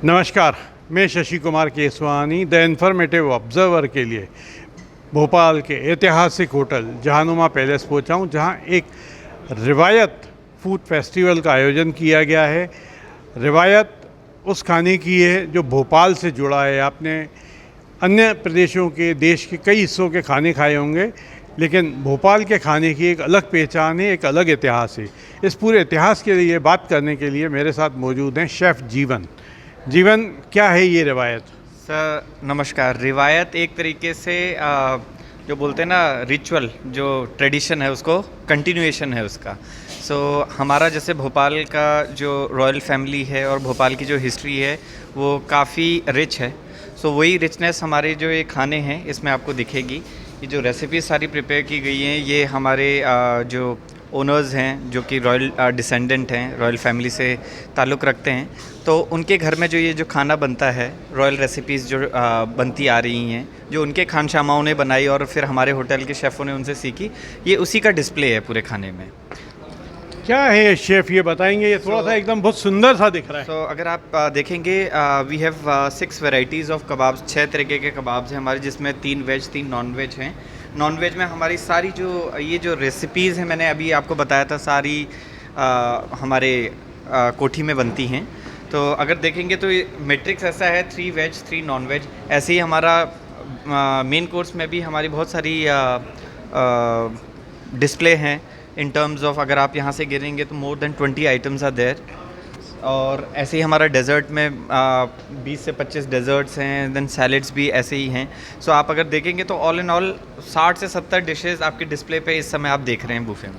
नमस्कार, मैं Shashi Kumar Keswani the informative observer के लिए भोपाल के ऐतिहासिक होटल जहानुमा पैलेस पहुंचा हूं, जहां एक रिवायत फूड फेस्टिवल का आयोजन किया गया है। रिवायत उस खाने की है जो भोपाल से जुड़ा है। आपने अन्य प्रदेशों के देश के कई हिस्सों के खाने खाए होंगे, लेकिन भोपाल के खाने की एक अलग पहचान है, एक अलग इतिहास है। इस पूरे इतिहास के लिए बात करने के लिए मेरे साथ मौजूद हैं शेफ़ जीवन। जीवन, क्या है ये रिवायत? सर नमस्कार। रिवायत एक तरीके से जो बोलते हैं ना रिचुअल, जो ट्रेडिशन है उसको कंटिन्यूएशन है उसका। हमारा जैसे भोपाल का जो रॉयल फैमिली है और भोपाल की जो हिस्ट्री है वो काफ़ी रिच है। वही रिचनेस हमारे जो ये खाने हैं इसमें आपको दिखेगी। ये जो रेसिपी सारी प्रिपेयर की गई हैं ये हमारे जो ओनर्स हैं जो कि रॉयल डिसेंडेंट हैं, रॉयल फैमिली से ताल्लुक़ रखते हैं, तो उनके घर में जो ये जो खाना बनता है, रॉयल रेसिपीज़ जो बनती आ रही हैं, जो उनके खानशामाओं ने बनाई और फिर हमारे होटल के शेफ़ों ने उनसे सीखी, ये उसी का डिस्प्ले है पूरे खाने में। क्या है शेफ़, ये बताएंगे? ये थोड़ा सा एकदम बहुत सुंदर सा दिख रहा है। अगर आप देखेंगे we have 6 varieties of kebabs, 6 तरीके के कबाब्स हैं हमारे, जिसमें 3 वेज 3 नॉन वेज हैं। नॉन वेज में हमारी सारी ये जो रेसिपीज़ हैं मैंने अभी आपको बताया था, सारी हमारे कोठी में बनती हैं। तो अगर देखेंगे तो मैट्रिक्स ऐसा है 3 वेज 3 नॉन वेज। ऐसे ही हमारा मेन कोर्स में भी हमारी बहुत सारी डिस्प्ले हैं इन टर्म्स ऑफ, अगर आप यहाँ से गिरेंगे तो more than 20 items are there. और ऐसे ही हमारा डेज़र्ट में 20 से 25 डेज़र्ट्स हैं, देन सैलड्स भी ऐसे ही हैं। आप अगर देखेंगे तो ऑल इन ऑल 60 से 70 डिशेज़ आपके डिस्प्ले पे इस समय आप देख रहे हैं बूफे में।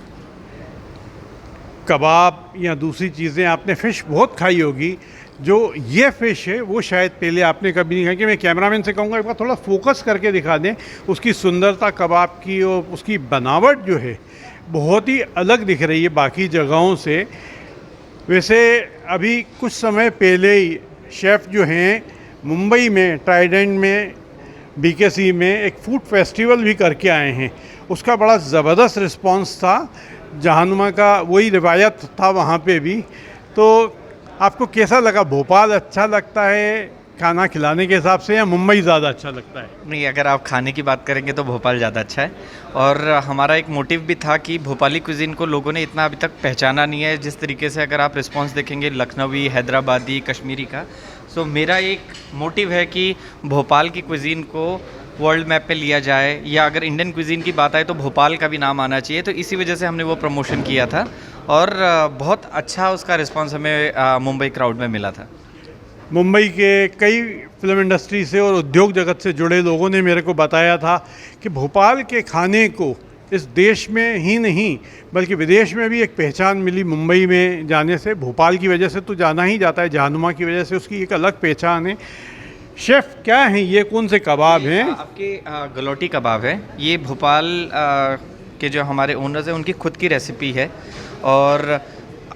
कबाब या दूसरी चीज़ें, आपने फ़िश बहुत खाई होगी। जो ये फ़िश है वो शायद पहले आपने कभी नहीं खाई। कि मैं कैमरामैन से कहूँगा एक बार थोड़ा फोकस करके दिखा दें उसकी सुंदरता कबाब की, और उसकी बनावट जो है बहुत ही अलग दिख रही है बाकी जगहों से। वैसे अभी कुछ समय पहले ही शेफ़ जो हैं मुंबई में ट्राइडेंट में BKC में एक फूड फेस्टिवल भी करके आए हैं। उसका बड़ा ज़बरदस्त रिस्पांस था। जहानुमा का वही रिवायत था वहाँ पे भी। तो आपको कैसा लगा? भोपाल अच्छा लगता है खाना खिलाने के हिसाब से, या मुंबई ज़्यादा अच्छा लगता है? नहीं, अगर आप खाने की बात करेंगे तो भोपाल ज़्यादा अच्छा है। और हमारा एक मोटिव भी था कि भोपाली कुज़ीन को लोगों ने इतना अभी तक पहचाना नहीं है जिस तरीके से अगर आप रिस्पांस देखेंगे लखनवी, हैदराबादी, कश्मीरी का। मेरा एक मोटिव है कि भोपाल की कुज़ीन को वर्ल्ड मैप पे लिया जाए, या अगर इंडियन कुज़ीन की बात आए तो भोपाल का भी नाम आना चाहिए। तो इसी वजह से हमने वो प्रमोशन किया था और बहुत अच्छा उसका रिस्पांस हमें मुंबई क्राउड में मिला था। मुंबई के कई फिल्म इंडस्ट्री से और उद्योग जगत से जुड़े लोगों ने मेरे को बताया था कि भोपाल के खाने को इस देश में ही नहीं बल्कि विदेश में भी एक पहचान मिली। मुंबई में जाने से, भोपाल की वजह से तो जाना ही जाता है, जहानुमा की वजह से उसकी एक अलग पहचान है। शेफ़, क्या हैं ये, कौन से कबाब हैं? आपके गलौटी कबाब है। ये भोपाल के जो हमारे ओनर्स हैं उनकी खुद की रेसिपी है। और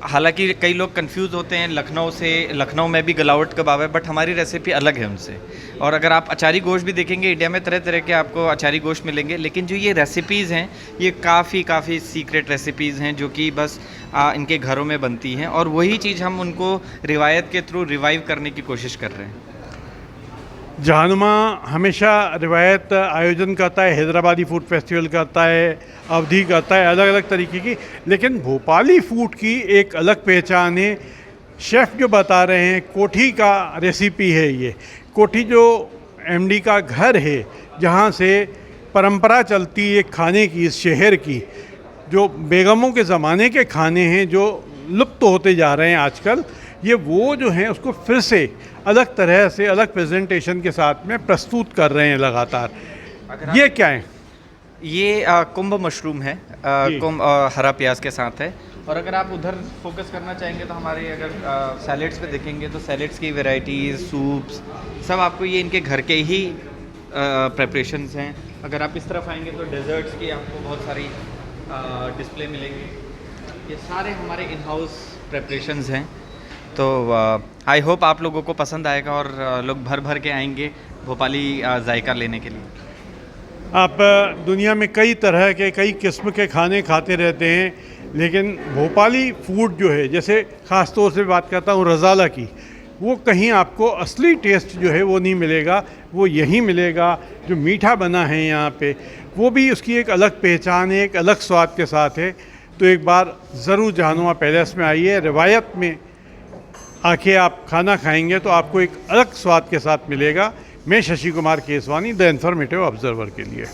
हालांकि कई लोग कंफ्यूज होते हैं लखनऊ से, लखनऊ में भी गलावट कबाब है, बट हमारी रेसिपी अलग है उनसे। और अगर आप अचारी गोश्त भी देखेंगे, इंडिया में तरह तरह के आपको अचारी गोश्त मिलेंगे, लेकिन जो ये रेसिपीज़ हैं ये काफ़ी सीक्रेट रेसिपीज़ हैं जो कि बस इनके घरों में बनती हैं। और वही चीज़ हम उनको रिवायत के थ्रू रिवाइव करने की कोशिश कर रहे हैं। जहानुमा हमेशा रिवायत आयोजन करता है, हैदराबादी फूड फेस्टिवल करता है, अवधी करता है, अलग अलग तरीके की, लेकिन भोपाली फूड की एक अलग पहचान है। शेफ़ जो बता रहे हैं कोठी का रेसिपी है ये। कोठी जो MD का घर है जहाँ से परंपरा चलती है खाने की, इस शहर की, जो बेगमों के ज़माने के खाने हैं जो लुप्त होते जा रहे हैं आजकल, ये वो जो हैं उसको फिर से अलग तरह से, अलग प्रेजेंटेशन के साथ में प्रस्तुत कर रहे हैं लगातार। ये क्या है? ये कुंभ मशरूम है, कुंभ हरा प्याज के साथ है। और अगर आप उधर फोकस करना चाहेंगे तो हमारे अगर सैलेड्स पे देखेंगे तो सैलेड्स की वेराइटीज़, सूप्स, सब आपको ये इनके घर के ही प्रेपरेशंस हैं। अगर आप इस तरफ आएंगे तो डेजर्ट्स की आपको बहुत सारी डिस्प्ले मिलेंगे। ये सारे हमारे इन हाउस प्रेपरेशंस हैं। तो आई होप आप लोगों को पसंद आएगा और लोग भर भर के आएंगे भोपाली जायका लेने के लिए। आप दुनिया में कई तरह के, कई किस्म के खाने खाते रहते हैं, लेकिन भोपाली फूड जो है, जैसे ख़ास तौर से बात करता हूँ रज़ाला की, वो कहीं आपको असली टेस्ट जो है वो नहीं मिलेगा, वो यहीं मिलेगा। जो मीठा बना है यहाँ पे वो भी उसकी एक अलग पहचान है, एक अलग स्वाद के साथ है। तो एक बार ज़रूर जहानुमा पैलेस में आइए, रिवायत में आके आप खाना खाएंगे तो आपको एक अलग स्वाद के साथ मिलेगा। मैं Shashi Kumar Keswani, the informative observer के लिए।